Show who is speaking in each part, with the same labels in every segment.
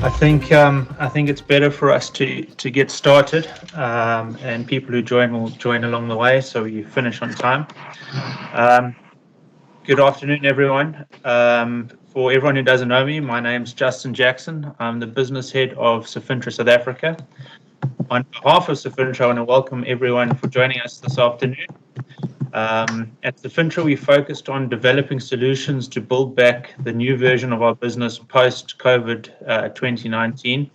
Speaker 1: I think it's better for us to get started, and people who join will join along the way, so you finish on time. Um, Good afternoon, everyone. For everyone who doesn't know me, my name's Justin Jackson. I'm the business head of Safintra South Africa. On behalf of Safintra, I want to welcome everyone for joining us this afternoon. At Safintra, we focused on developing solutions to build back the new version of our business post-COVID 2019.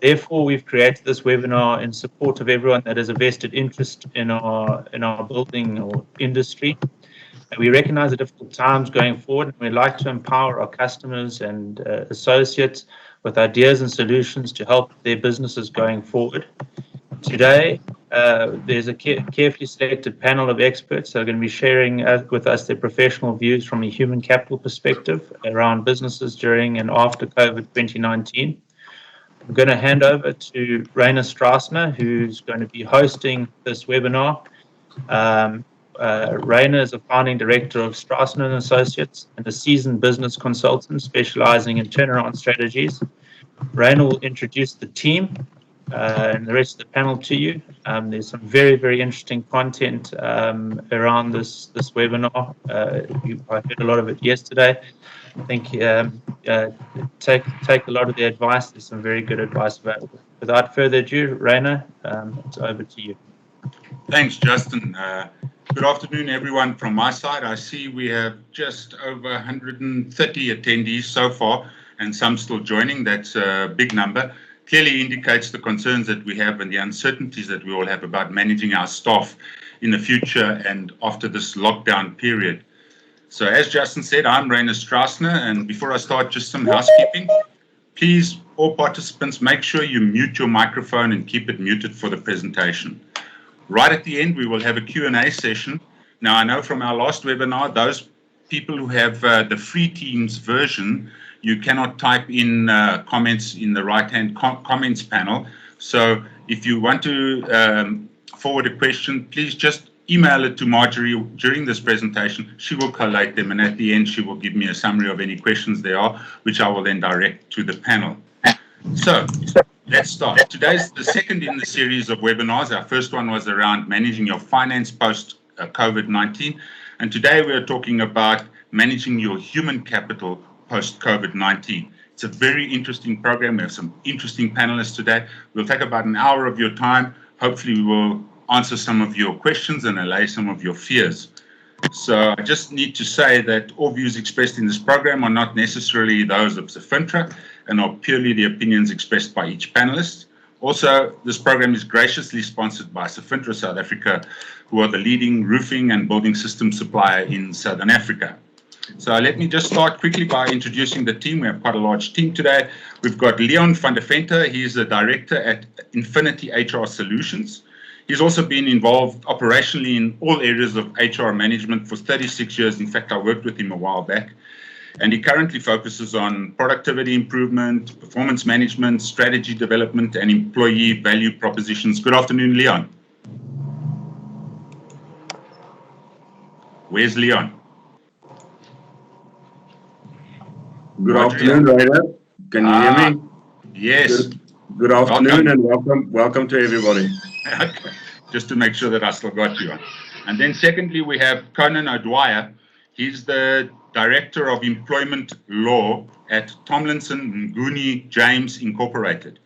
Speaker 1: Therefore, we've created this webinar in support of everyone that has a vested interest in our building or industry. And we recognize the difficult times going forward, and we'd like to empower our customers and associates with ideas and solutions to help their businesses going forward. Today, there's a carefully selected panel of experts that are going to be sharing with us their professional views from a human capital perspective around businesses during and after COVID 2019. I'm going to hand over to Rainer Strassner, who's going to be hosting this webinar. Rainer is a founding director of Strassner and Associates and a seasoned business consultant specializing in turnaround strategies. Rainer will introduce the team and the rest of the panel to you. There's some very, very interesting content around this webinar. I heard a lot of it yesterday. I think take a lot of the advice. There's some very good advice available. Without further ado, Rainer, it's over to you.
Speaker 2: Thanks, Justin. Good afternoon, everyone. From my side, I see we have just over 130 attendees so far, and some still joining. That's a big number. Clearly indicates the concerns that we have and the uncertainties that we all have about managing our staff in the future and after this lockdown period. So as Justin said, I'm Rainer Strassner, and before I start, just some housekeeping. Please, all participants, make sure you mute your microphone and keep it muted for the presentation. Right at the end, we will have a Q&A session. Now, I know from our last webinar, those people who have the free Teams version, you cannot type in comments in the right-hand comments panel. So if you want to forward a question, please just email it to Marjorie during this presentation. She will collate them, and at the end, she will give me a summary of any questions there are, which I will then direct to the panel. So let's start. Today's the second in the series of webinars. Our first one was around managing your finance post-COVID-19. And today we are talking about managing your human capital post-COVID-19. It's a very interesting program. We have some interesting panelists today. We'll take about an hour of your time. Hopefully we will answer some of your questions and allay some of your fears. So I just need to say that all views expressed in this program are not necessarily those of Safintra and are purely the opinions expressed by each panelist. Also, this program is graciously sponsored by Safintra South Africa, who are the leading roofing and building system supplier in Southern Africa. So let me just start quickly by introducing the team. We have quite a large team today. We've got Leon van der Venter. He's the director at Infinity HR Solutions. He's also been involved operationally in all areas of HR management for 36 years. In fact, I worked with him a while back. And he currently focuses on productivity improvement, performance management, strategy development, and employee value propositions. Good afternoon, Leon. Where's Leon?
Speaker 3: Good afternoon, Rainer. Can you hear me?
Speaker 2: Yes.
Speaker 3: Good afternoon and welcome to everybody.
Speaker 2: Just to make sure that I still got you on. And then secondly, we have Conan O'Dwyer. He's the Director of Employment Law at Tomlinson Nguni James Incorporated.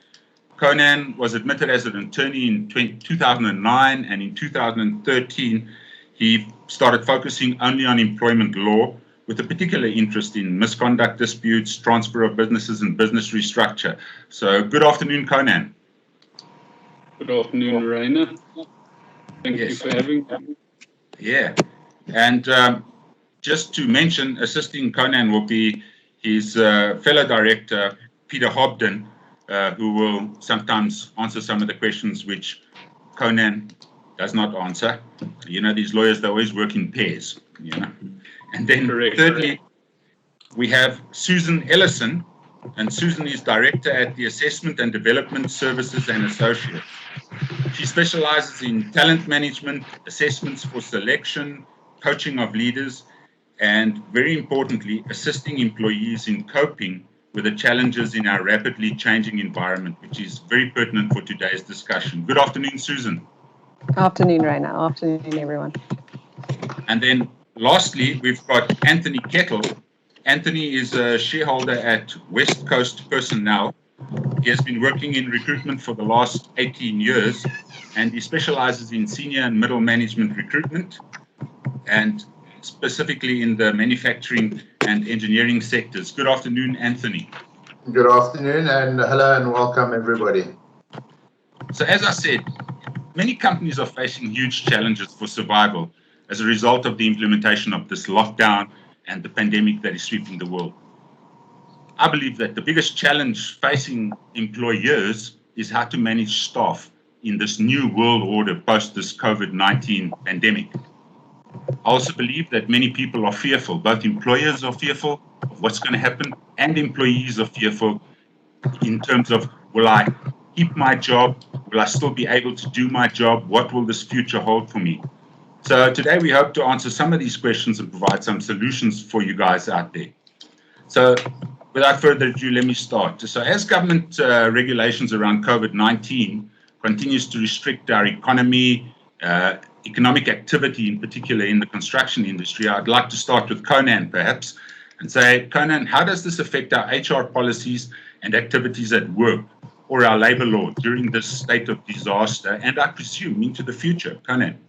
Speaker 2: Conan was admitted as an attorney in 2009, and in 2013, he started focusing only on employment law with a particular interest in misconduct disputes, transfer of businesses, and business restructure. So good afternoon, Conan.
Speaker 4: Good afternoon, Rainer. Thank you for having me.
Speaker 2: Yeah, and just to mention, assisting Conan will be his fellow director, Peter Hobden, who will sometimes answer some of the questions which Conan does not answer. You know, these lawyers, they always work in pairs, you know. And then thirdly, we have Susan Ellison, and Susan is director at the Assessment and Development Services and Associates. She specializes in talent management, assessments for selection, coaching of leaders, and very importantly, assisting employees in coping with the challenges in our rapidly changing environment, which is very pertinent for today's discussion. Good afternoon, Susan.
Speaker 5: Afternoon, Raina. Afternoon, everyone.
Speaker 2: And then lastly, we've got Anthony Kettle. Anthony is a shareholder at West Coast Personnel. He has been working in recruitment for the last 18 years, and he specializes in senior and middle management recruitment, and specifically in the manufacturing and engineering sectors. Good afternoon, Anthony.
Speaker 6: Good afternoon, and hello and welcome, everybody.
Speaker 2: So as I said, many companies are facing huge challenges for survival as a result of the implementation of this lockdown and the pandemic that is sweeping the world. I believe that the biggest challenge facing employers is how to manage staff in this new world order post this COVID-19 pandemic. I also believe that many people are fearful. Both employers are fearful of what's going to happen, and employees are fearful in terms of, will I keep my job? Will I still be able to do my job? What will this future hold for me? So today we hope to answer some of these questions and provide some solutions for you guys out there. So without further ado, let me start. So as government regulations around COVID-19 continues to restrict our economy, economic activity, in particular in the construction industry, I'd like to start with Conan perhaps and say, Conan, how does this affect our HR policies and activities at work or our labor law during this state of disaster and I presume into the future? Conan.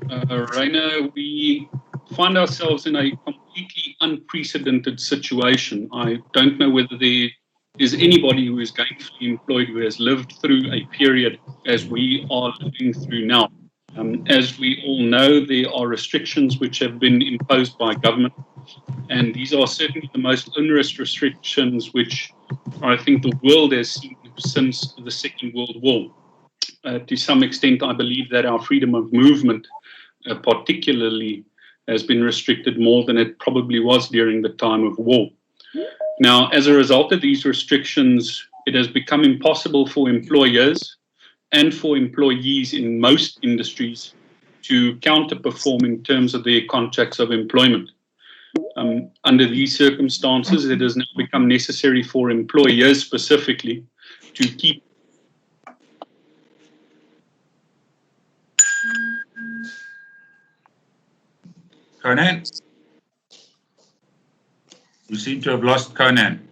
Speaker 4: Raina, we find ourselves in a completely unprecedented situation. I don't know whether there is anybody who is gainfully employed who has lived through a period as we are living through now. As we all know, there are restrictions which have been imposed by government, and these are certainly the most onerous restrictions which I think the world has seen since the Second World War. To some extent, I believe that our freedom of movement particularly has been restricted more than it probably was during the time of war. Now, as a result of these restrictions, it has become impossible for employers and for employees in most industries to counterperform in terms of their contracts of employment. Under these circumstances, it has now become necessary for employers specifically to keep
Speaker 2: Conan? You seem to have lost Conan.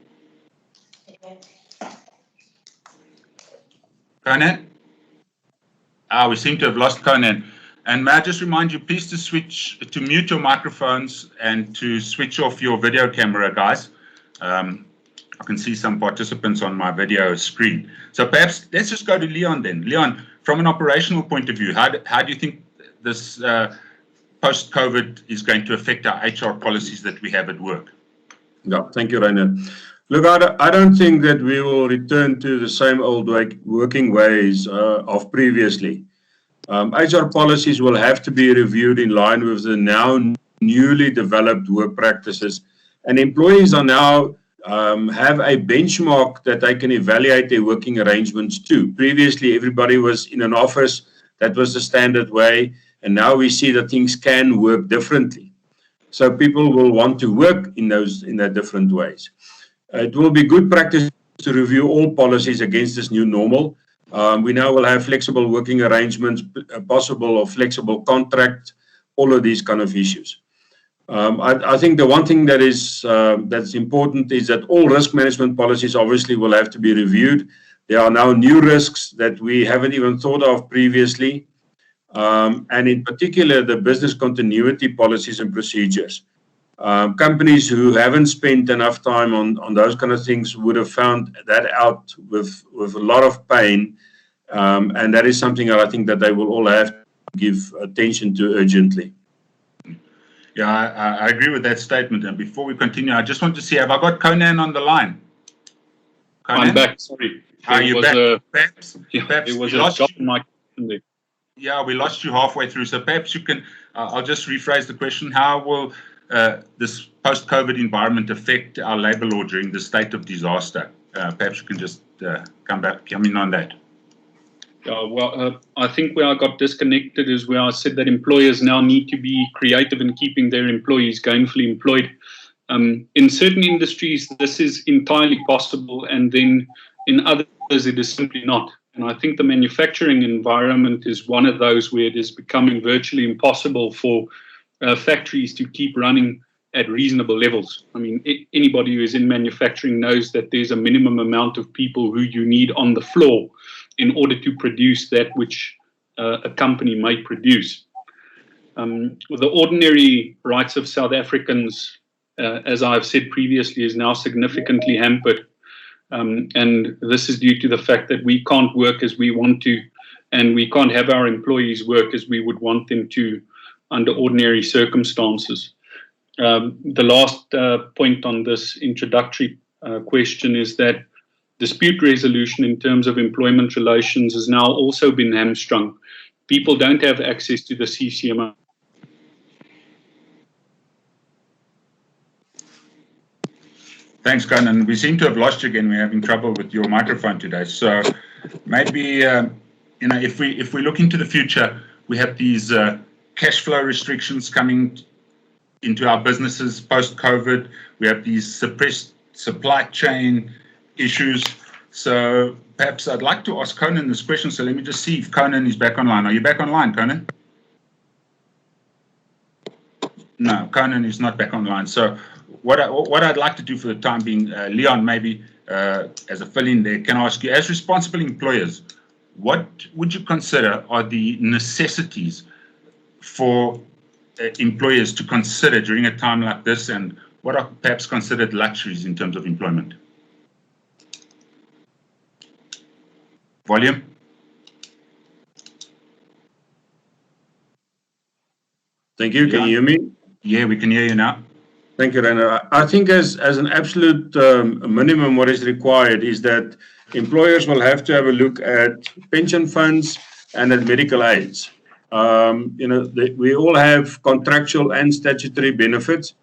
Speaker 2: Conan? We seem to have lost Conan. And may I just remind you, please to mute your microphones and to switch off your video camera, guys. I can see some participants on my video screen. So perhaps let's just go to Leon then. Leon, from an operational point of view, how do you think this post-COVID is going to affect our HR policies that we have at work?
Speaker 3: Yeah, thank you, Rainer. Look, I don't think that we will return to the same old working ways of previously. HR policies will have to be reviewed in line with the now newly developed work practices, and employees are now have a benchmark that they can evaluate their working arrangements to. Previously, everybody was in an office. That was the standard way, and now we see that things can work differently. So people will want to work in that different ways. It will be good practice to review all policies against this new normal. We now will have flexible working arrangements, possible or flexible contract, all of these kind of issues. I think the one thing that is that's important is that all risk management policies obviously will have to be reviewed. There are now new risks that we haven't even thought of previously, and in particular the business continuity policies and procedures. Companies who haven't spent enough time on those kind of things would have found that out with a lot of pain, and that is something that I think that they will all have to give attention to urgently.
Speaker 2: Yeah, I agree with that statement. And before we continue, I just want to see, have I got Conan on the line? Conan?
Speaker 4: I'm back, sorry.
Speaker 2: Are you back? Perhaps
Speaker 4: there was a drop in my question there.
Speaker 2: Yeah, we lost you halfway through. So perhaps you can, I'll just rephrase the question. How will this post-COVID environment affect our labor law during the state of disaster? Perhaps you can just come in on that.
Speaker 4: I think where I got disconnected is where I said that employers now need to be creative in keeping their employees gainfully employed. In certain industries, this is entirely possible, and then in others, it is simply not. And I think the manufacturing environment is one of those where it is becoming virtually impossible for factories to keep running at reasonable levels. I mean, anybody who is in manufacturing knows that there's a minimum amount of people who you need on the floor in order to produce that which a company may produce. The ordinary rights of South Africans, as I've said previously, is now significantly hampered. And this is due to the fact that we can't work as we want to, and we can't have our employees work as we would want them to under ordinary circumstances. The last point on this introductory question is that dispute resolution in terms of employment relations has now also been hamstrung. People don't have access to the CCMA.
Speaker 2: Thanks, Conan. We seem to have lost you again. We're having trouble with your microphone today. So maybe, if we look into the future, we have these cash flow restrictions coming into our businesses post-COVID. We have these suppressed supply chain issues. So perhaps I'd like to ask Conan this question. So let me just see if Conan is back online. Are you back online, Conan? No, Conan is not back online. So what I'd like to do for the time being, Leon, maybe as a fill-in there, can I ask you, as responsible employers, what would you consider are the necessities for employers to consider during a time like this, and what are perhaps considered luxuries in terms of employment? Volume?
Speaker 3: Thank you. Can you hear me?
Speaker 2: Yeah, we can hear you now.
Speaker 3: Thank you, Rainer. I think as an absolute minimum, what is required is that employers will have to have a look at pension funds and at medical aids. We all have contractual and statutory benefits,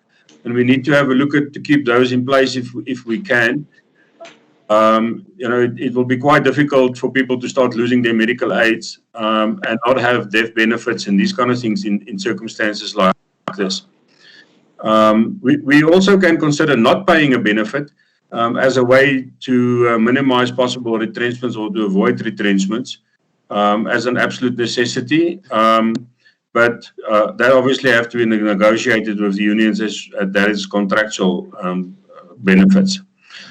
Speaker 3: and we need to have a look at to keep those in place if we can. It will be quite difficult for people to start losing their medical aids and not have death benefits and these kind of things in circumstances like this. We also can consider not paying a benefit as a way to minimize possible retrenchments or to avoid retrenchments as an absolute necessity. But that obviously have to be negotiated with the unions as that is contractual benefits.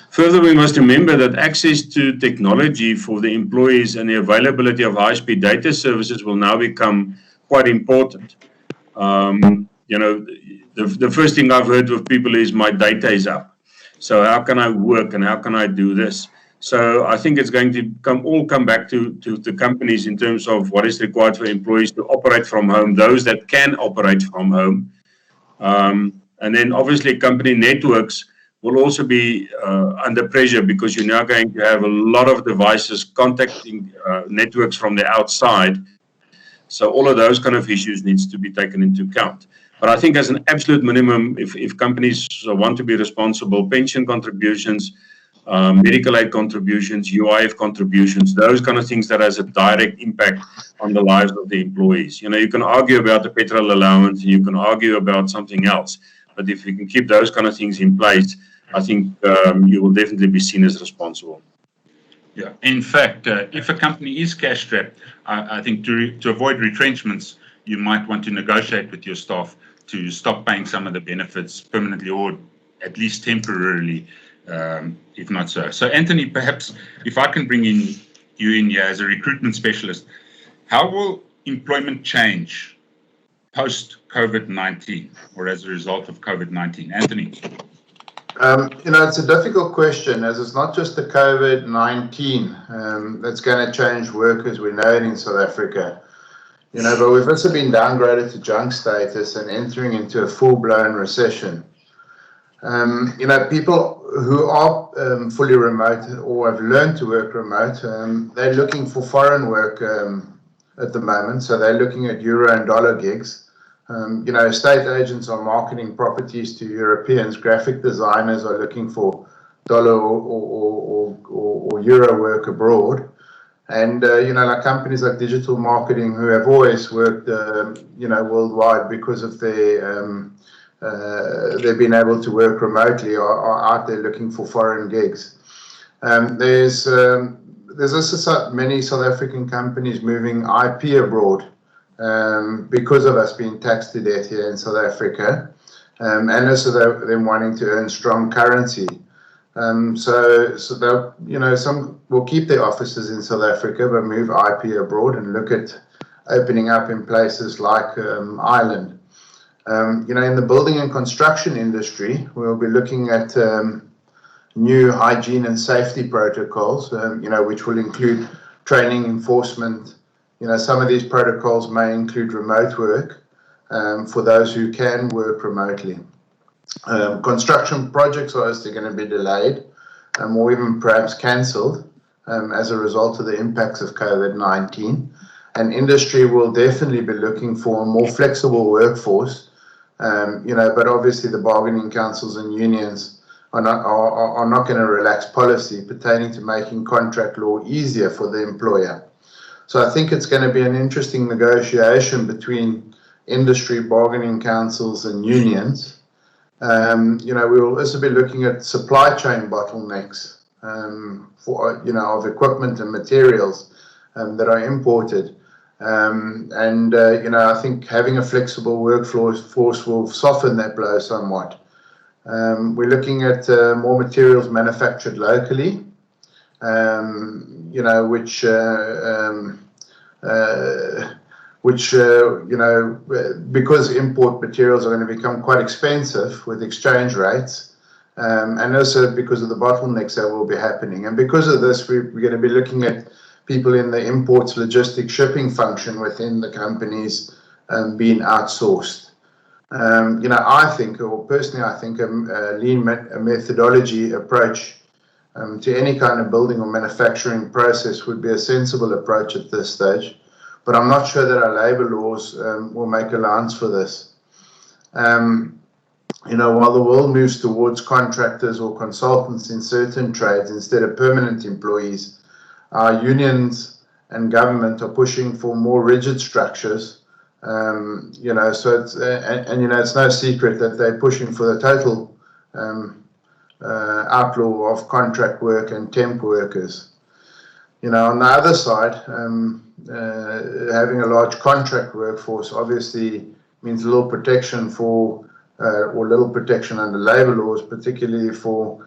Speaker 3: Further, we must remember that access to technology for the employees and the availability of high-speed data services will now become quite important. The first thing I've heard with people is my data is up. So how can I work and how can I do this? So I think it's going to come back to the companies in terms of what is required for employees to operate from home, those that can operate from home. And then obviously company networks will also be under pressure because you're now going to have a lot of devices contacting networks from the outside. So all of those kind of issues needs to be taken into account. But I think as an absolute minimum, if companies want to be responsible, pension contributions, medical aid contributions, UIF contributions, those kind of things that has a direct impact on the lives of the employees. You can argue about the petrol allowance, and you can argue about something else. But if you can keep those kind of things in place, I think you will definitely be seen as responsible.
Speaker 2: Yeah. In fact, if a company is cash strapped, I think to avoid retrenchments, you might want to negotiate with your staff to stop paying some of the benefits permanently or at least temporarily, if not so. So, Anthony, perhaps if I can bring you in here as a recruitment specialist, how will employment change post-COVID-19 or as a result of COVID-19? Anthony?
Speaker 6: It's a difficult question, as it's not just the COVID-19 that's going to change work as we know it in South Africa. But we've also been downgraded to junk status and entering into a full-blown recession. People who are fully remote or have learned to work remote, they're looking for foreign work at the moment. So they're looking at euro and dollar gigs. Estate agents are marketing properties to Europeans. Graphic designers are looking for dollar or euro work abroad. And, like companies like digital marketing who have always worked, worldwide because of their they've been able to work remotely are out there looking for foreign gigs. There's also many South African companies moving IP abroad because of us being taxed to death here in South Africa, and also them wanting to earn strong currency. So they'll, some will keep their offices in South Africa but move IP abroad and look at opening up in places like Ireland. In the building and construction industry, we'll be looking at new hygiene and safety protocols, which will include training, enforcement. Some of these protocols may include remote work for those who can work remotely. Construction projects are also going to be delayed or even perhaps cancelled as a result of the impacts of COVID-19. And industry will definitely be looking for a more flexible workforce. But obviously the bargaining councils and unions are not going to relax policy pertaining to making contract law easier for the employer. So I think it's going to be an interesting negotiation between industry, bargaining councils and unions. We will also be looking at supply chain bottlenecks of equipment and materials that are imported. I think having a flexible workforce will soften that blow somewhat. We're looking at more materials manufactured locally, because import materials are going to become quite expensive with exchange rates, and also because of the bottlenecks that will be happening. And because of this, we're going to be looking at people in the imports logistics shipping function within the companies being outsourced. I think a lean methodology approach to any kind of building or manufacturing process would be a sensible approach at this stage. But I'm not sure that our labour laws will make allowance for this. While the world moves towards contractors or consultants in certain trades instead of permanent employees, our unions and government are pushing for more rigid structures. So it's no secret that they're pushing for the total outlaw of contract work and temp workers. On the other side, having a large contract workforce obviously means little protection under labour laws, particularly for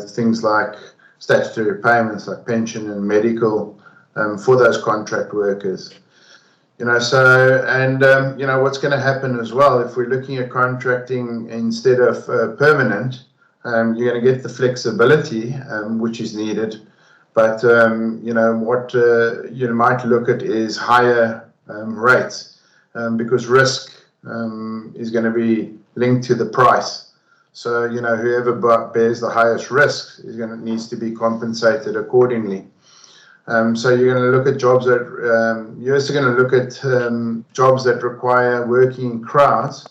Speaker 6: things like statutory payments like pension and medical for those contract workers. What's going to happen as well if we're looking at contracting instead of permanent, you're going to get the flexibility which is needed. But what you might look at is higher rates because risk is going to be linked to the price. So whoever bears the highest risk needs to be compensated accordingly. So you're going to look at jobs that require working in crowds,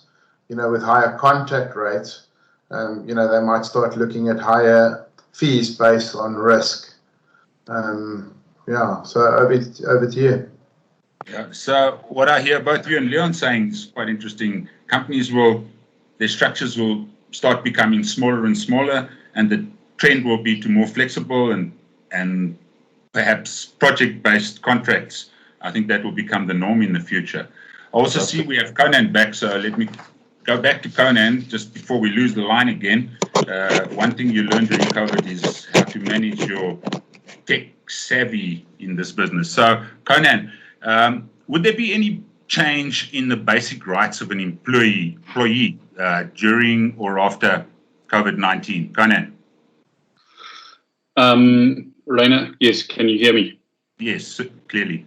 Speaker 6: with higher contact rates. They might start looking at higher fees based on risk. So over to you.
Speaker 2: Yeah. So what I hear both you and Leon saying is quite interesting. Their structures will start becoming smaller and smaller, and the trend will be to more flexible and perhaps project-based contracts. I think that will become the norm in the future. I also see we have Conan back, so let me go back to Conan just before we lose the line again. One thing you learned during COVID is how to manage your tech savvy in this business. So Conan, would there be any change in the basic rights of an employee during or after COVID-19? Conan?
Speaker 4: Rainer, yes, can you hear me?
Speaker 2: Yes, clearly.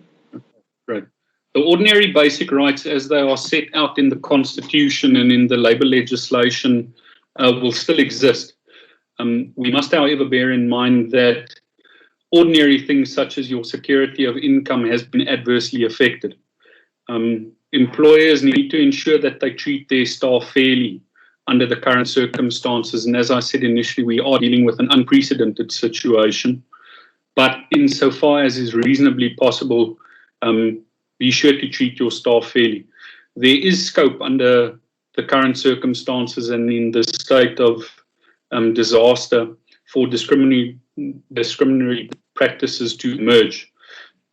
Speaker 4: Right. The ordinary basic rights as they are set out in the Constitution and in the labour legislation will still exist. We must, however, bear in mind that ordinary things such as your security of income has been adversely affected. Employers need to ensure that they treat their staff fairly under the current circumstances. And as I said initially, we are dealing with an unprecedented situation. But insofar as is reasonably possible, be sure to treat your staff fairly. There is scope under the current circumstances and in the state of disaster for discriminatory practices to emerge.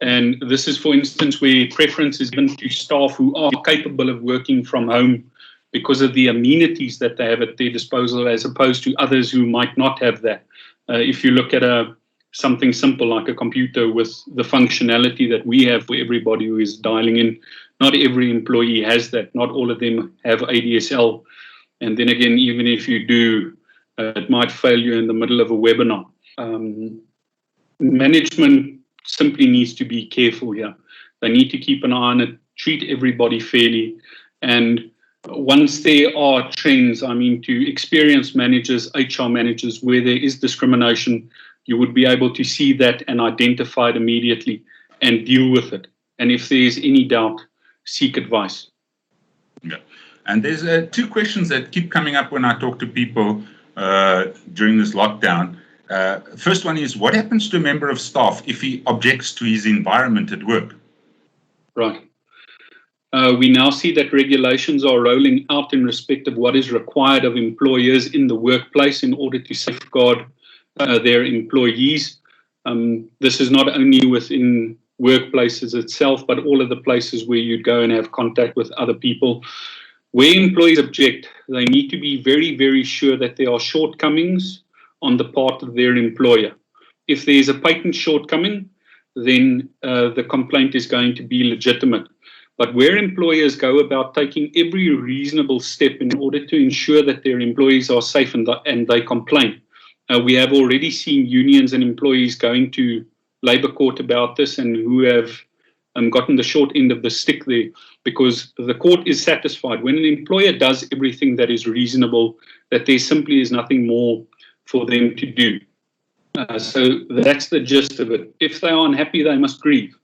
Speaker 4: And this is, for instance, where preference is given to staff who are capable of working from home because of the amenities that they have at their disposal, as opposed to others who might not have that. If you look at something simple like a computer with the functionality that we have for everybody who is dialing in, not every employee has that. Not all of them have ADSL. And then again, even if you do, it might fail you in the middle of a webinar. Management simply needs to be careful here. They need to keep an eye on it, treat everybody fairly. And once there are trends, I mean, to experienced managers, HR managers, where there is discrimination, you would be able to see that and identify it immediately and deal with it. And if there is any doubt, seek advice.
Speaker 2: Yeah. And there's two questions that keep coming up when I talk to people during this lockdown. First one is, what happens to a member of staff if he objects to his environment at work?
Speaker 4: Right. We now see that regulations are rolling out in respect of what is required of employers in the workplace in order to safeguard their employees. This is not only within workplaces itself, but all of the places where you'd go and have contact with other people. Where employees object, they need to be very, very sure that there are shortcomings on the part of their employer. If there is a patent shortcoming, then the complaint is going to be legitimate. But where employers go about taking every reasonable step in order to ensure that their employees are safe and they complain, we have already seen unions and employees going to Labour Court about this, and who have gotten the short end of the stick there, because the court is satisfied when an employer does everything that is reasonable, that there simply is nothing more for them to do. So that's the gist of it. If they are unhappy, they must grieve.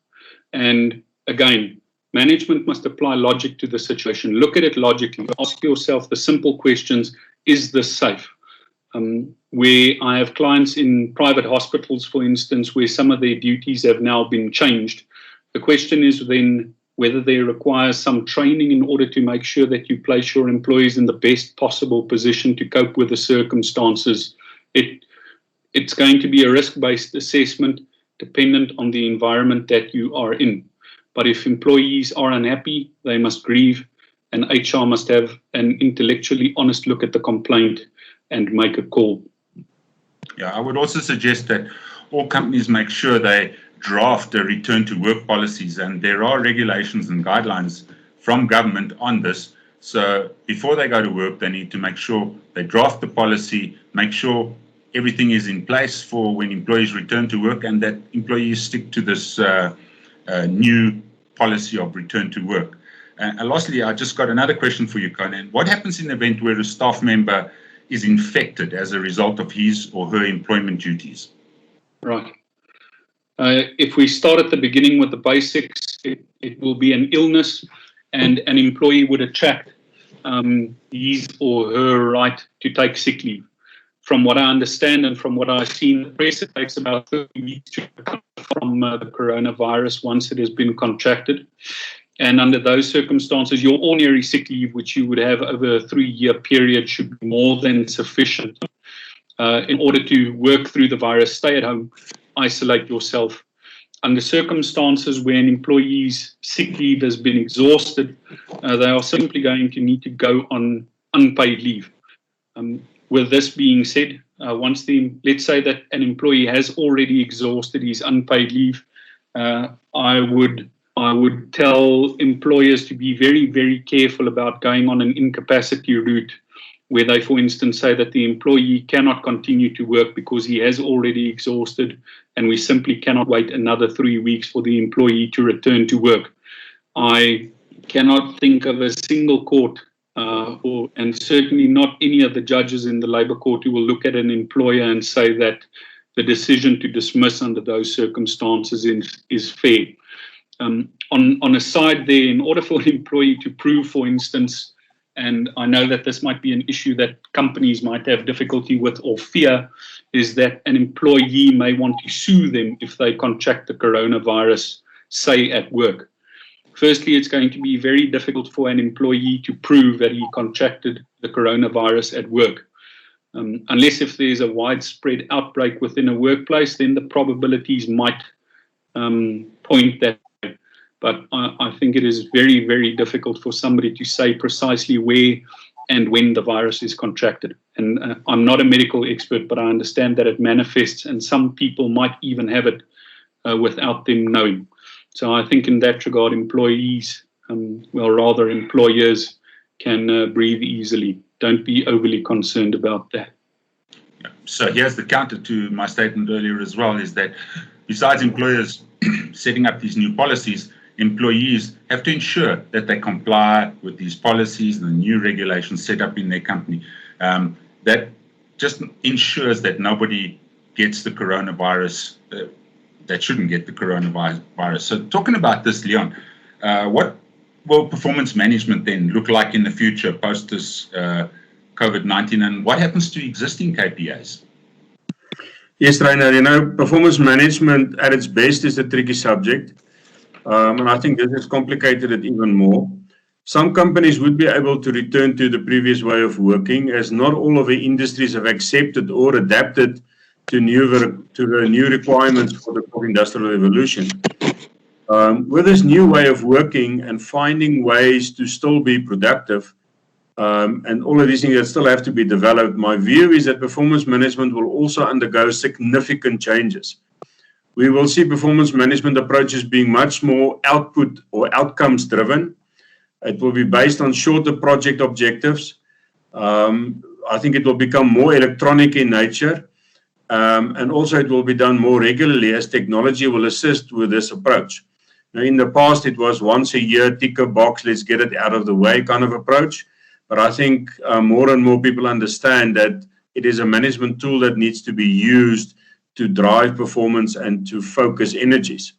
Speaker 4: And again, management must apply logic to the situation. Look at it logically. Ask yourself the simple questions: is this safe? Where I have clients in private hospitals, for instance, where some of their duties have now been changed, the question is then whether they require some training in order to make sure that you place your employees in the best possible position to cope with the circumstances. It's going to be a risk-based assessment dependent on the environment that you are in. But if employees are unhappy, they must grieve, and HR must have an intellectually honest look at the complaint and make a call.
Speaker 2: Yeah, I would also suggest that all companies make sure they draft a return to work policies, and there are regulations and guidelines from government on this. So before they go to work, they need to make sure they draft the policy, make sure everything is in place for when employees return to work, and that employees stick to this new policy of return to work. And lastly, I just got another question for you, Conan. What happens in the event where a staff member is infected as a result of his or her employment duties?
Speaker 4: Right. If we start at the beginning with the basics, it will be an illness, and an employee would attract his or her right to take sick leave. From what I understand and from what I've seen, the press, it takes about 30 weeks to recover from the coronavirus once it has been contracted. And under those circumstances, your ordinary sick leave, which you would have over a 3-year period, should be more than sufficient in order to work through the virus. Stay at home, isolate yourself. Under circumstances where an employee's sick leave has been exhausted, they are simply going to need to go on unpaid leave. With this being said, let's say that an employee has already exhausted his unpaid leave, I would tell employers to be very, very careful about going on an incapacity route, where they, for instance, say that the employee cannot continue to work because he has already exhausted, and we simply cannot wait another 3 weeks for the employee to return to work. I cannot think of a single court, and certainly not any of the judges in the Labour Court, who will look at an employer and say that the decision to dismiss under those circumstances is fair. On a side there, in order for an employee to prove, for instance, and I know that this might be an issue that companies might have difficulty with or fear, is that an employee may want to sue them if they contract the coronavirus, say at work. Firstly, it's going to be very difficult for an employee to prove that he contracted the coronavirus at work. Unless if there's a widespread outbreak within a workplace, then the probabilities might point that way. But I think it is very, very difficult for somebody to say precisely where and when the virus is contracted. And I'm not a medical expert, but I understand that it manifests, and some people might even have it without them knowing. So I think in that regard, employees, rather employers, can breathe easily. Don't be overly concerned about that.
Speaker 2: So here's the counter to my statement earlier as well, is that besides employers setting up these new policies, employees have to ensure that they comply with these policies and the new regulations set up in their company. That just ensures that nobody gets the coronavirus that shouldn't get the coronavirus. So talking about this, Leon, what will performance management then look like in the future post this COVID-19, and what happens to existing KPIs?
Speaker 3: Yes, Rainer, performance management at its best is a tricky subject. And I think this has complicated it even more. Some companies would be able to return to the previous way of working, as not all of the industries have accepted or adapted to the new requirements for the fourth industrial revolution. With this new way of working and finding ways to still be productive, and all of these things that still have to be developed, my view is that performance management will also undergo significant changes. We will see performance management approaches being much more output or outcomes driven. It will be based on shorter project objectives. I think it will become more electronic in nature. And also it will be done more regularly as technology will assist with this approach. Now, in the past, it was once a year, tick a box, let's get it out of the way kind of approach. But I think more and more people understand that it is a management tool that needs to be used to drive performance and to focus energies.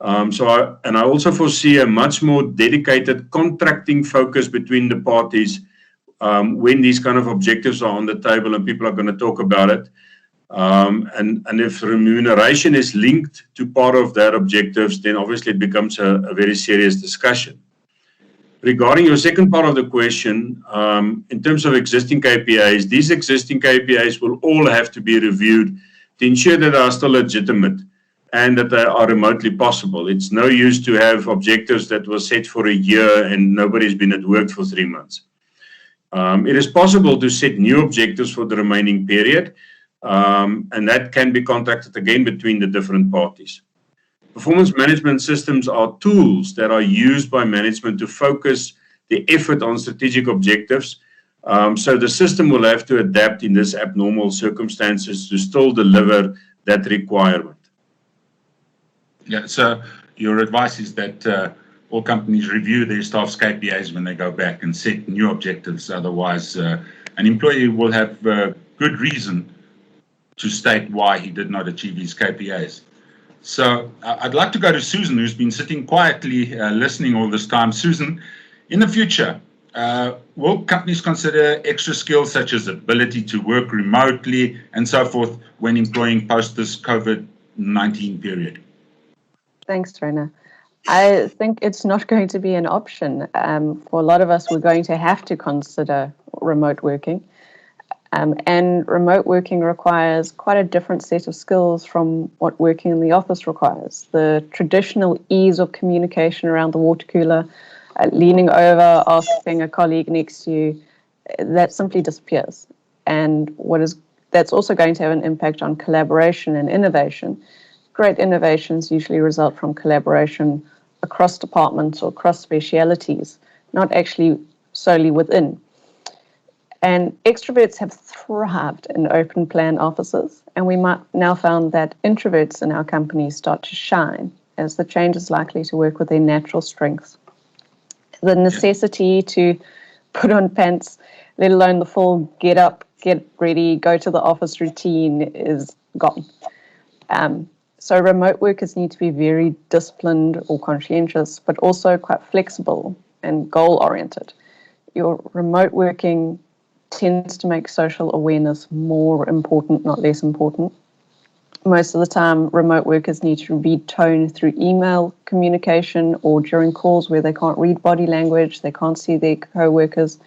Speaker 3: I also foresee a much more dedicated contracting focus between the parties when these kind of objectives are on the table and people are going to talk about it. And if remuneration is linked to part of their objectives, then obviously it becomes a very serious discussion. Regarding your second part of the question, in terms of existing KPIs, these existing KPIs will all have to be reviewed to ensure that they are still legitimate and that they are remotely possible. It's no use to have objectives that were set for a year and nobody's been at work for 3 months. It is possible to set new objectives for the remaining period, and that can be contracted again between the different parties. Performance management systems are tools that are used by management to focus the effort on strategic objectives. So the system will have to adapt in this abnormal circumstances to still deliver that requirement.
Speaker 2: Yeah, so your advice is that all companies review their staff's KPIs when they go back and set new objectives. Otherwise, an employee will have good reason to state why he did not achieve his KPIs. So I'd like to go to Susan, who's been sitting quietly listening all this time. Susan, in the future, will companies consider extra skills such as ability to work remotely and so forth when employing post this COVID-19 period?
Speaker 5: Thanks, Rainer. I think it's not going to be an option. For a lot of us, we're going to have to consider remote working. And remote working requires quite a different set of skills from what working in the office requires. The traditional ease of communication around the water cooler, leaning over, asking a colleague next to you, that simply disappears. And that's also going to have an impact on collaboration and innovation. Great innovations usually result from collaboration across departments or across specialities, not actually solely within. And extroverts have thrived in open plan offices, and we might now found that introverts in our companies start to shine as the change is likely to work with their natural strengths. The necessity to put on pants, let alone the full get up, get ready, go to the office routine is gone. So remote workers need to be very disciplined or conscientious, but also quite flexible and goal-oriented. Your remote working tends to make social awareness more important, not less important. Most of the time, remote workers need to read tone through email communication or during calls where they can't read body language, they can't see their co-workers.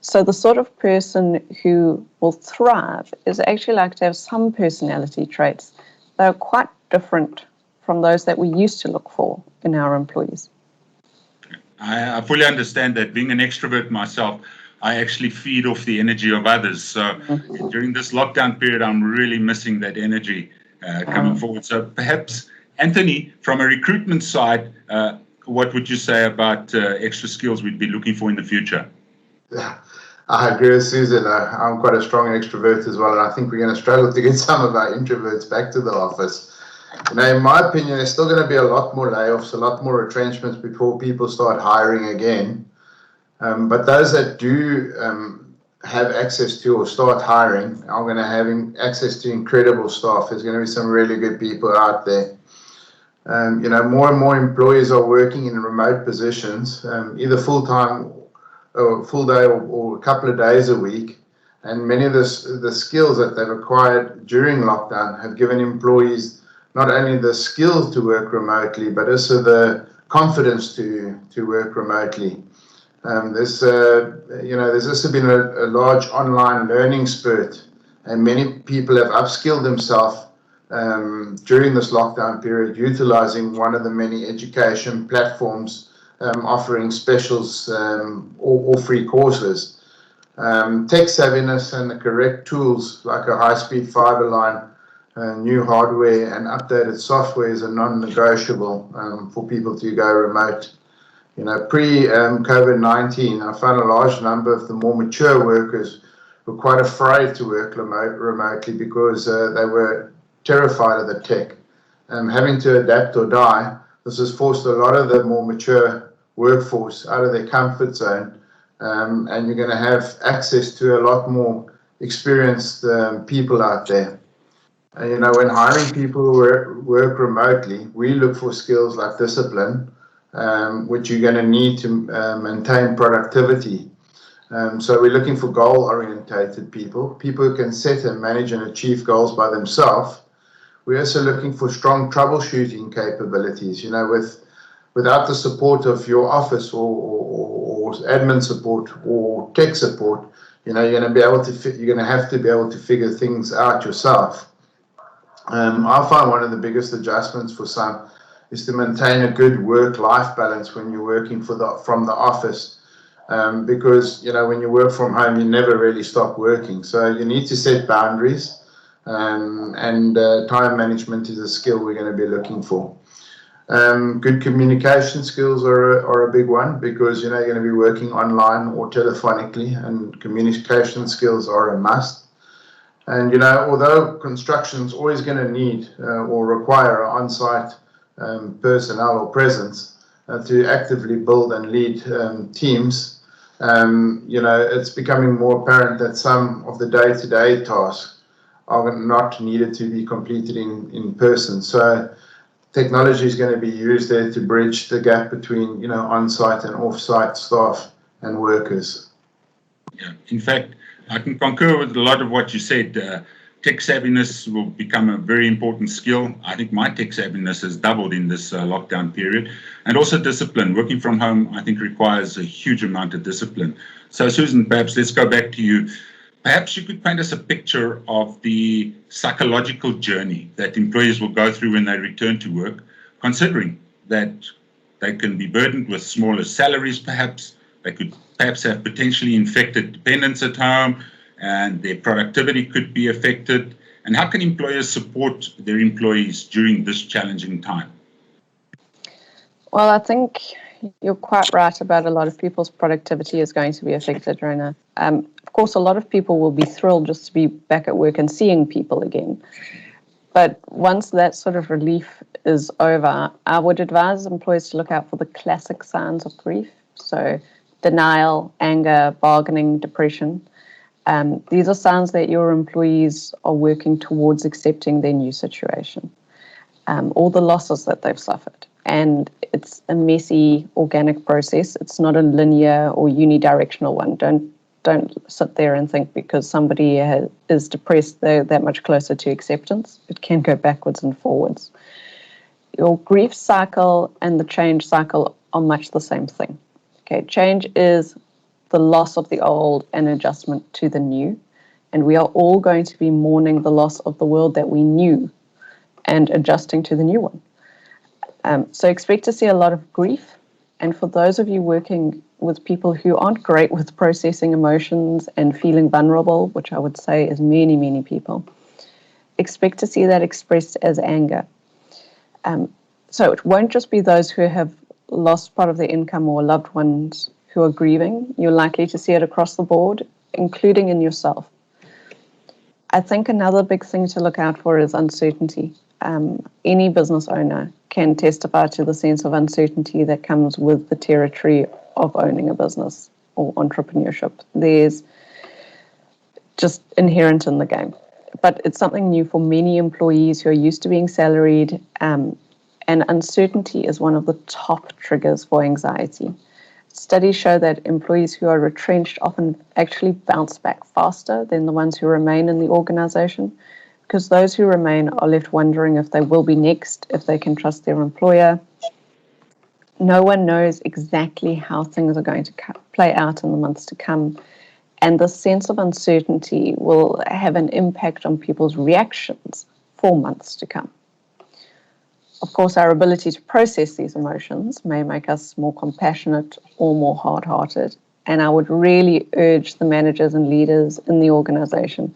Speaker 5: So the sort of person who will thrive is actually like to have some personality traits that are quite different from those that we used to look for in our employees.
Speaker 2: I fully understand that. Being an extrovert myself, I actually feed off the energy of others. So during this lockdown period, I'm really missing that energy coming forward. So perhaps, Anthony, from a recruitment side, what would you say about extra skills we'd be looking for in the future?
Speaker 6: I agree with Susan. I'm quite a strong extrovert as well, and I think we're going to struggle to get some of our introverts back to the office. In my opinion, there's still going to be a lot more layoffs, a lot more retrenchments before people start hiring again. But those that do have access to or start hiring are going to have access to incredible staff. There's going to be some really good people out there. More and more employees are working in remote positions, either full-time or full day or a couple of days a week. And many of the skills that they've acquired during lockdown have given employees not only the skills to work remotely, but also the confidence to work remotely. There's also been a large online learning spurt, and many people have upskilled themselves during this lockdown period, utilizing one of the many education platforms offering specials or free courses. Tech savviness and the correct tools like a high-speed fiber line, new hardware and updated software is a non-negotiable for people to go remote. Pre-COVID-19, I found a large number of the more mature workers were quite afraid to work remotely because they were terrified of the tech. Having to adapt or die, this has forced a lot of the more mature workforce out of their comfort zone, and you're going to have access to a lot more experienced people out there. When hiring people who work remotely, we look for skills like discipline, which you're going to need to maintain productivity. So we're looking for goal-orientated people who can set and manage and achieve goals by themselves. We're also looking for strong troubleshooting capabilities. Without the support of your office or admin support or tech support, you're going to have to be able to figure things out yourself. I find one of the biggest adjustments for some is to maintain a good work-life balance when you're working from the office, because when you work from home, you never really stop working. So you need to set boundaries, and time management is a skill we're going to be looking for. Good communication skills are a big one, because you're going to be working online or telephonically, and communication skills are a must. And although construction is always going to need or require on-site personnel or presence to actively build and lead teams, it's becoming more apparent that some of the day-to-day tasks are not needed to be completed in person. So technology is going to be used there to bridge the gap between on-site and off-site staff and workers.
Speaker 2: Yeah, in fact, I can concur with a lot of what you said. Tech savviness will become a very important skill. I think my tech savviness has doubled in this lockdown period. And also discipline. Working from home, I think, requires a huge amount of discipline. So, Susan, perhaps let's go back to you. Perhaps you could paint us a picture of the psychological journey that employees will go through when they return to work, considering that they can be burdened with smaller salaries, perhaps. They could perhaps have potentially infected dependents at home, and their productivity could be affected. And how can employers support their employees during this challenging time?
Speaker 5: Well, I think you're quite right about a lot of people's productivity is going to be affected, Rona. Of course, a lot of people will be thrilled just to be back at work and seeing people again. But once that sort of relief is over, I would advise employees to look out for the classic signs of grief. So denial, anger, bargaining, depression. These are signs that your employees are working towards accepting their new situation, all the losses that they've suffered. And it's a messy, organic process. It's not a linear or unidirectional one. Don't don't sit there and think because somebody is depressed, they're that much closer to acceptance. It can go backwards and forwards. Your grief cycle and the change cycle are much the same thing. Okay, change is the loss of the old and adjustment to the new. And we are all going to be mourning the loss of the world that we knew and adjusting to the new one. So expect to see a lot of grief. And for those of you working with people who aren't great with processing emotions and feeling vulnerable, which I would say is many, many people, expect to see that expressed as anger. So it won't just be those who have lost part of their income or loved ones who are grieving. You're likely to see it across the board, including in yourself. I think another big thing to look out for is uncertainty. Any business owner can testify to the sense of uncertainty that comes with the territory of owning a business or entrepreneurship. There's just inherent in the game. But it's something new for many employees who are used to being salaried, and uncertainty is one of the top triggers for anxiety. Studies show that employees who are retrenched often actually bounce back faster than the ones who remain in the organization, because those who remain are left wondering if they will be next, if they can trust their employer. No one knows exactly how things are going to play out in the months to come, and the sense of uncertainty will have an impact on people's reactions for months to come. Of course, our ability to process these emotions may make us more compassionate or more hard-hearted, and I would really urge the managers and leaders in the organization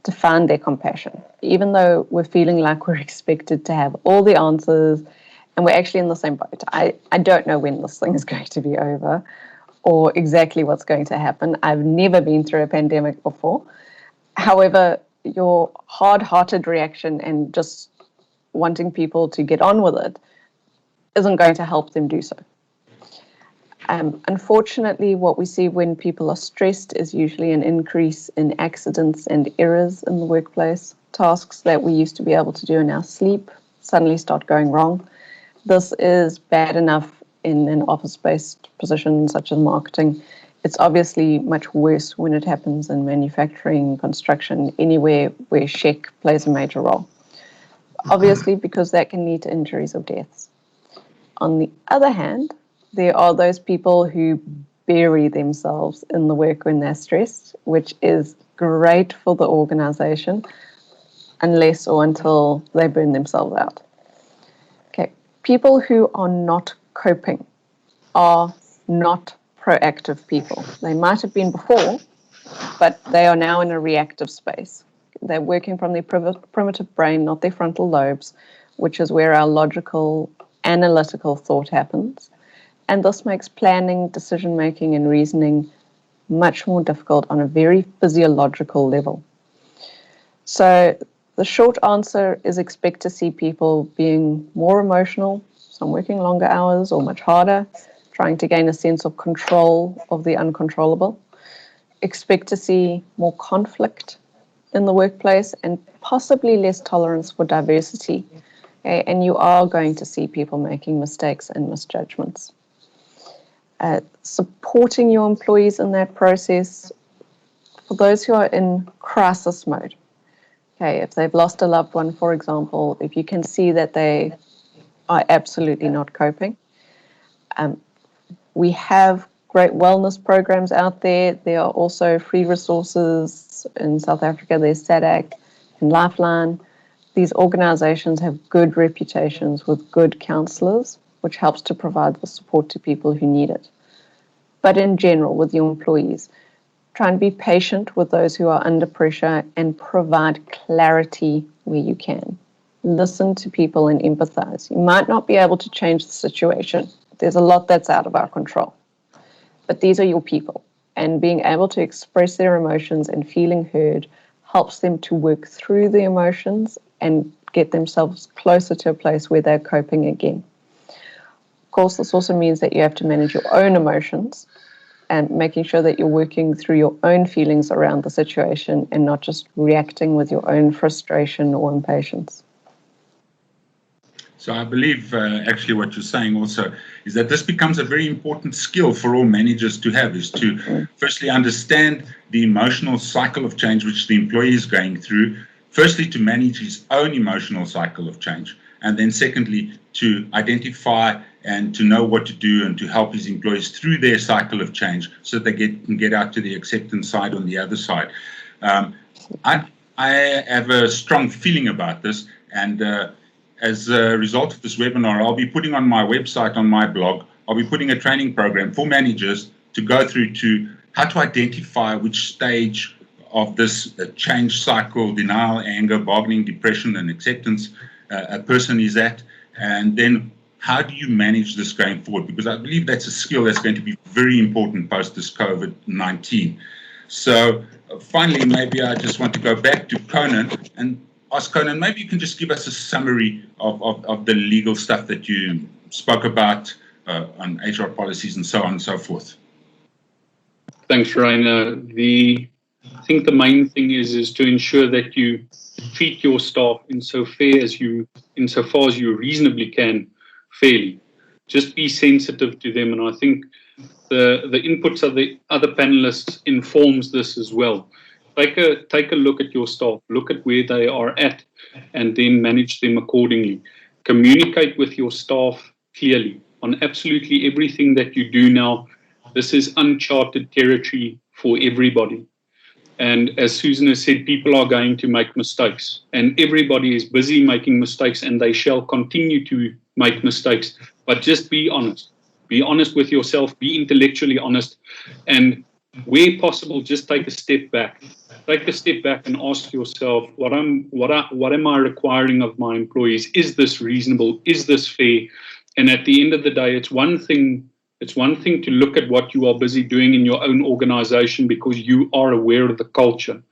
Speaker 5: to find their compassion. Even though we're feeling like we're expected to have all the answers and we're actually in the same boat. I don't know when this thing is going to be over or exactly what's going to happen. I've never been through a pandemic before. However, your hard-hearted reaction and just wanting people to get on with it isn't going to help them do so. Unfortunately, what we see when people are stressed is usually an increase in accidents and errors in the workplace. Tasks that we used to be able to do in our sleep suddenly start going wrong. This is bad enough in an office-based position such as marketing. It's obviously much worse when it happens in manufacturing, construction, anywhere where SHEC plays a major role. Obviously, because that can lead to injuries or deaths. On the other hand, there are those people who bury themselves in the work when they're stressed, which is great for the organization, unless or until they burn themselves out. Okay, people who are not coping are not proactive people. They might have been before, but they are now in a reactive space. They're working from their primitive brain, not their frontal lobes, which is where our logical, analytical thought happens. And this makes planning, decision-making, and reasoning much more difficult on a very physiological level. So the short answer is expect to see people being more emotional, some working longer hours or much harder, trying to gain a sense of control of the uncontrollable. Expect to see more conflict in the workplace and possibly less tolerance for diversity. Okay? And you are going to see people making mistakes and misjudgments. Supporting your employees in that process, for those who are in crisis mode, okay, if they've lost a loved one, for example, if you can see that they are absolutely not coping, we have great wellness programs out there. There are also free resources in South Africa. There's SADAG and Lifeline. These organizations have good reputations with good counselors, which helps to provide the support to people who need it. But in general, with your employees, try and be patient with those who are under pressure and provide clarity where you can. Listen to people and empathize. You might not be able to change the situation. There's a lot that's out of our control. But these are your people, and being able to express their emotions and feeling heard helps them to work through the emotions and get themselves closer to a place where they're coping again. Of course, this also means that you have to manage your own emotions and making sure that you're working through your own feelings around the situation and not just reacting with your own frustration or impatience.
Speaker 2: So I believe actually what you're saying also is that this becomes a very important skill for all managers to have, is to firstly understand the emotional cycle of change which the employee is going through, firstly to manage his own emotional cycle of change, and then secondly to identify and to know what to do and to help his employees through their cycle of change so that they can get out to the acceptance side on the other side. I have a strong feeling about this, and as a result of this webinar, I'll be putting on my website, on my blog, I'll be putting a training program for managers to go through to how to identify which stage of this change cycle, denial, anger, bargaining, depression, and acceptance a person is at, and then how do you manage this going forward? Because I believe that's a skill that's going to be very important post this COVID-19. So finally, maybe I just want to go back to Conan and ask Conan, maybe you can just give us a summary of the legal stuff that you spoke about on HR policies and so on and so forth.
Speaker 4: Thanks, Rainer. I think the main thing is to ensure that you treat your staff insofar as you reasonably can fairly. Just be sensitive to them, and I think the inputs of the other panelists informs this as well. Take a look at your staff, look at where they are at, and then manage them accordingly. Communicate with your staff clearly on absolutely everything that you do now. This is uncharted territory for everybody. And as Susan has said, people are going to make mistakes, and everybody is busy making mistakes, and they shall continue to make mistakes. But just be honest. Be honest with yourself, be intellectually honest, and where possible, just take a step back. Take a step back and ask yourself, what am I requiring of my employees? Is this reasonable? Is this fair? And at the end of the day, it's one thing to look at what you are busy doing in your own organization because you are aware of the culture.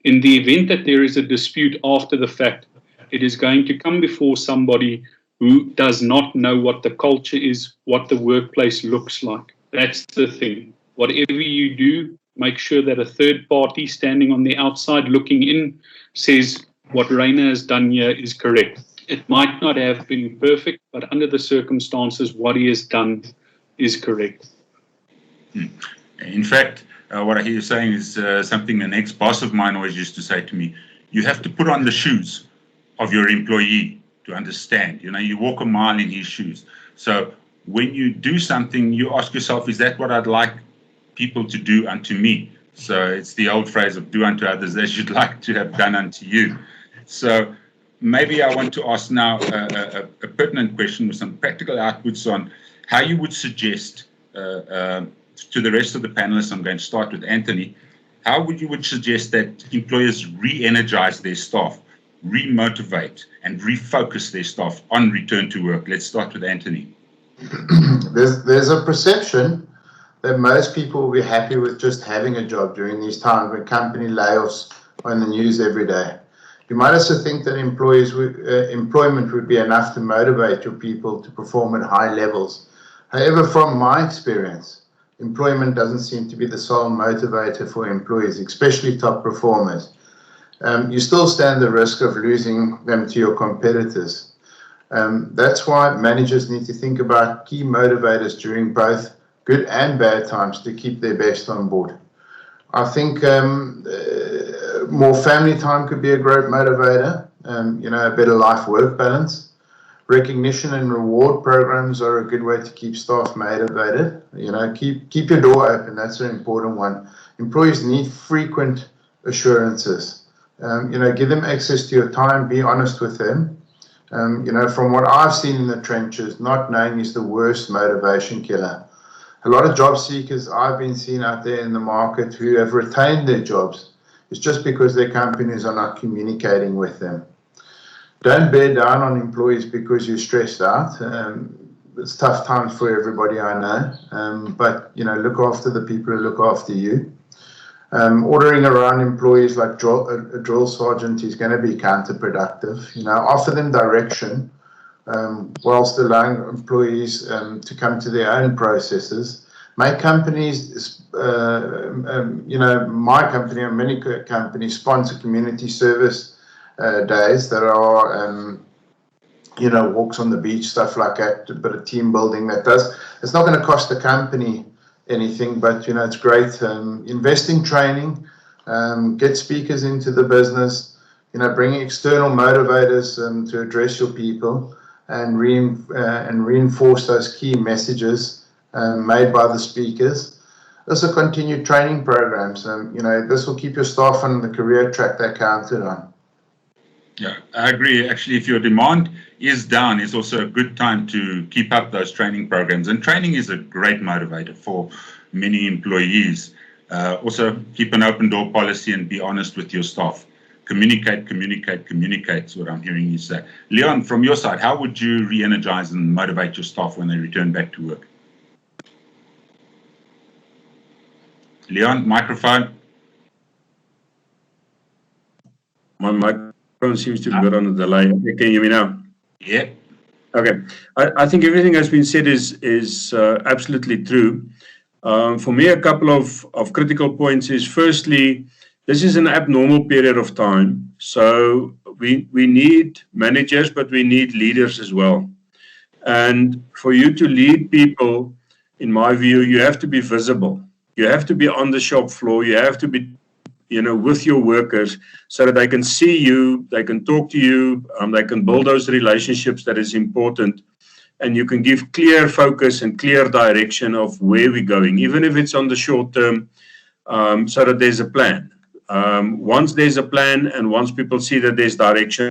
Speaker 4: In the event that there is a dispute after the fact, it is going to come before somebody who does not know what the culture is, what the workplace looks like. That's the thing. Whatever you do, make sure that a third party standing on the outside looking in says what Rainer has done here is correct. It might not have been perfect, but under the circumstances, what he has done is correct.
Speaker 2: In fact, what I hear you saying is something an ex-boss of mine always used to say to me. You have to put on the shoes of your employee to understand. You know, you walk a mile in his shoes. So when you do something, you ask yourself, is that what I'd like people to do unto me? So it's the old phrase of do unto others as you'd like to have done unto you. So maybe I want to ask now a pertinent question with some practical outputs on how you would suggest to the rest of the panelists. I'm going to start with Anthony. How would you suggest that employers re-energize their staff, re-motivate and refocus their staff on return to work? Let's start with Anthony.
Speaker 6: There's a perception that most people will be happy with just having a job during these times when company layoffs are in the news every day. You might also think that employment would be enough to motivate your people to perform at high levels. However, from my experience, employment doesn't seem to be the sole motivator for employees, especially top performers. You still stand the risk of losing them to your competitors. That's why managers need to think about key motivators during both good and bad times to keep their best on board. I think more family time could be a great motivator, a better life-work balance. Recognition and reward programs are a good way to keep staff motivated. Keep your door open. That's an important one. Employees need frequent assurances. Give them access to your time. Be honest with them. From what I've seen in the trenches, not knowing is the worst motivation killer. A lot of job seekers I've been seeing out there in the market who have retained their jobs, it's just because their companies are not communicating with them. Don't bear down on employees because you're stressed out. It's tough times for everybody, I know. But look after the people who look after you. Ordering around employees like a drill sergeant is going to be counterproductive. Offer them direction whilst allowing employees to come to their own processes. Make companies, my company and many companies sponsor community service days that are walks on the beach, stuff like that, a bit of team building it's not going to cost the company anything, but, it's great. Invest in training, get speakers into the business, bring external motivators to address your people and reinforce those key messages made by the speakers. Also continue training programs. This will keep your staff on the career track they counted on.
Speaker 2: Yeah, I agree. Actually, if your demand is down, it's also a good time to keep up those training programs. And training is a great motivator for many employees. Also, keep an open door policy and be honest with your staff. Communicate is what I'm hearing you say. Leon, from your side, how would you re-energize and motivate your staff when they return back to work? Leon, microphone.
Speaker 3: My microphone seems to be a bit on a delay. Okay, can you hear me now?
Speaker 2: Yeah.
Speaker 3: Okay. I think everything that's been said is absolutely true. For me, a couple of critical points is, firstly, this is an abnormal period of time. So we need managers, but we need leaders as well. And for you to lead people, in my view, you have to be visible. You have to be on the shop floor. You have to be, with your workers so that they can see you, they can talk to you, they can build those relationships that is important. And you can give clear focus and clear direction of where we're going, even if it's on the short term, so that there's a plan. Once there's a plan and once people see that there's direction,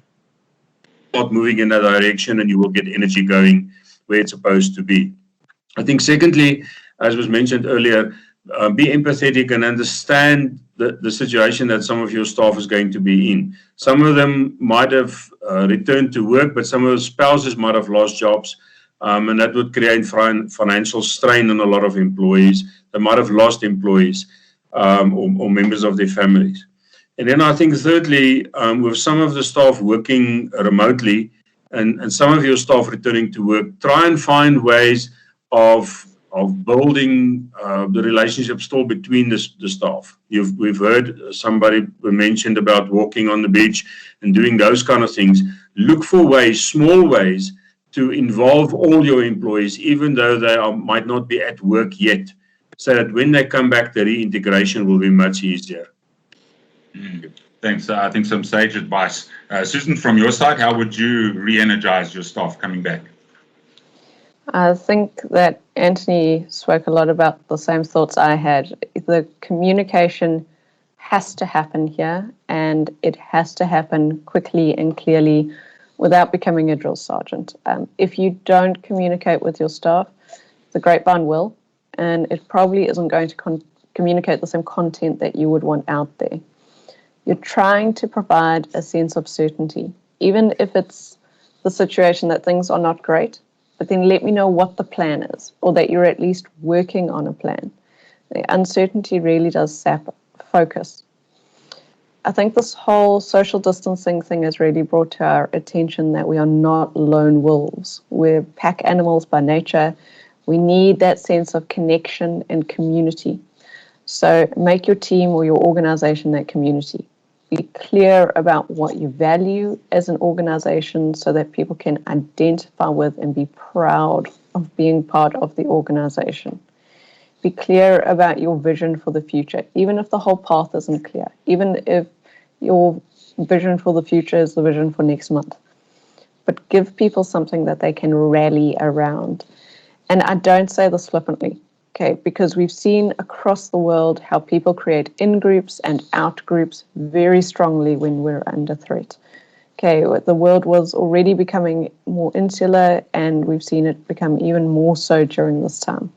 Speaker 3: start moving in that direction and you will get energy going where it's supposed to be. I think secondly, as was mentioned earlier, be empathetic and understand the situation that some of your staff is going to be in. Some of them might have returned to work, but some of the spouses might have lost jobs, and that would create financial strain on a lot of employees. They might have lost employees or members of their families. And then I think thirdly, with some of the staff working remotely and some of your staff returning to work, try and find ways of building the relationship still between the staff. We've heard somebody mentioned about walking on the beach and doing those kind of things. Look for ways, small ways, to involve all your employees, even though they might not be at work yet, so that when they come back, the reintegration will be much easier.
Speaker 2: Thanks. I think some sage advice. Susan, from your side, how would you re-energize your staff coming back?
Speaker 5: I think that Anthony spoke a lot about the same thoughts I had. The communication has to happen here, and it has to happen quickly and clearly without becoming a drill sergeant. If you don't communicate with your staff, the grapevine will, and it probably isn't going to communicate the same content that you would want out there. You're trying to provide a sense of certainty, even if it's the situation that things are not great. But then let me know what the plan is, or that you're at least working on a plan. The uncertainty really does sap focus. I think this whole social distancing thing has really brought to our attention that we are not lone wolves. We're pack animals by nature. We need that sense of connection and community. So make your team or your organization that community. Be clear about what you value as an organization so that people can identify with and be proud of being part of the organization. Be clear about your vision for the future, even if the whole path isn't clear, even if your vision for the future is the vision for next month. But give people something that they can rally around. And I don't say this flippantly. Okay, because we've seen across the world how people create in-groups and out-groups very strongly when we're under threat. Okay, the world was already becoming more insular, and we've seen it become even more so during this time.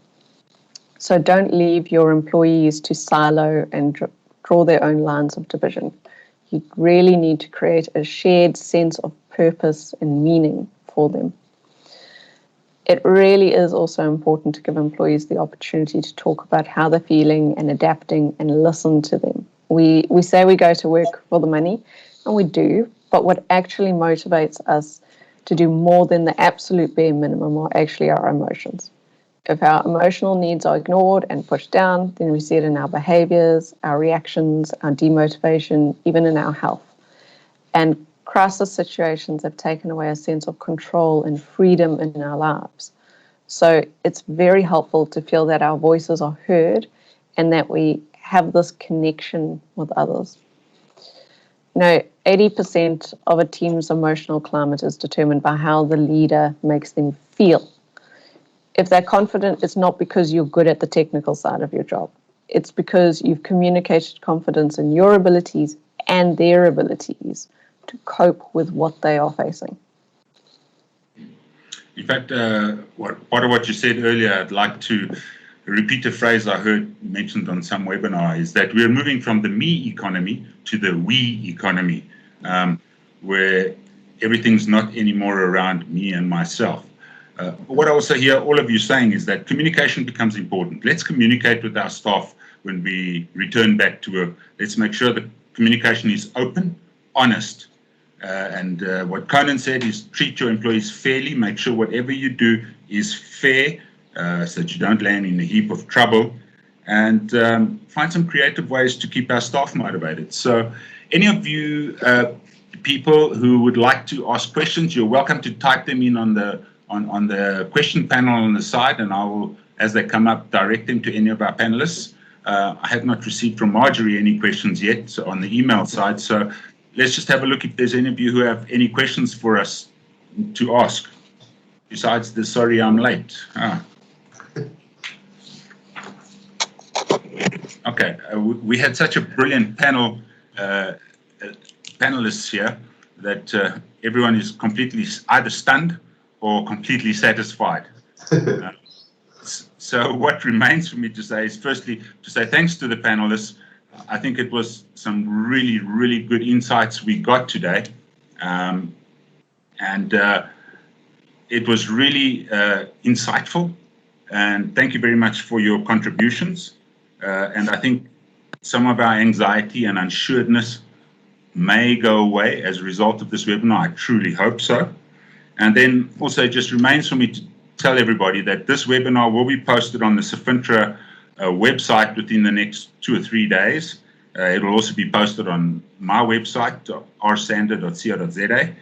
Speaker 5: So don't leave your employees to silo and draw their own lines of division. You really need to create a shared sense of purpose and meaning for them. It really is also important to give employees the opportunity to talk about how they're feeling and adapting and listen to them. We say we go to work for the money, and we do, but what actually motivates us to do more than the absolute bare minimum are actually our emotions. If our emotional needs are ignored and pushed down, then we see it in our behaviors, our reactions, our demotivation, even in our health. And crisis situations have taken away a sense of control and freedom in our lives. So it's very helpful to feel that our voices are heard and that we have this connection with others. 80% of a team's emotional climate is determined by how the leader makes them feel. If they're confident, it's not because you're good at the technical side of your job. It's because you've communicated confidence in your abilities and their abilities to cope with what they are facing.
Speaker 2: In fact, part of what you said earlier, I'd like to repeat a phrase I heard mentioned on some webinar, is that we're moving from the me economy to the we economy, where everything's not anymore around me and myself. What I also hear all of you saying is that communication becomes important. Let's communicate with our staff when we return back to work. Let's make sure that communication is open, honest. And what Conan said is treat your employees fairly, make sure whatever you do is fair, so that you don't land in a heap of trouble, and find some creative ways to keep our staff motivated. So any of you people who would like to ask questions, you're welcome to type them in on the question panel on the side, and I will, as they come up, direct them to any of our panelists. I have not received from Marjorie any questions yet, so on the email side. So let's just have a look if there's any of you who have any questions for us to ask, besides the sorry I'm late. Okay, we had such a brilliant panel, panelists here, that everyone is completely either stunned or completely satisfied. So what remains for me to say is, firstly, to say thanks to the panelists. I think it was some really, really good insights we got today. And it was really insightful. And thank you very much for your contributions. And I think some of our anxiety and unsureness may go away as a result of this webinar. I truly hope so. And then also it just remains for me to tell everybody that this webinar will be posted on the Safintra website within the next 2 or 3 days. It will also be posted on my website, rsander.co.za.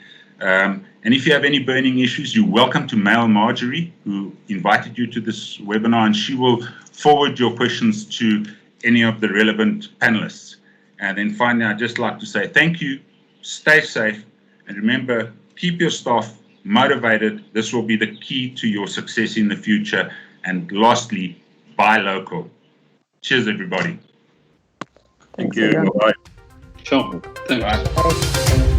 Speaker 2: And if you have any burning issues, you're welcome to mail Marjorie, who invited you to this webinar, and she will forward your questions to any of the relevant panelists. And then finally, I'd just like to say thank you, stay safe, and remember, keep your staff motivated. This will be the key to your success in the future. And lastly, buy local. Cheers, everybody.
Speaker 3: Thank you. Bye-bye.
Speaker 4: Sure. Thanks.
Speaker 2: Bye.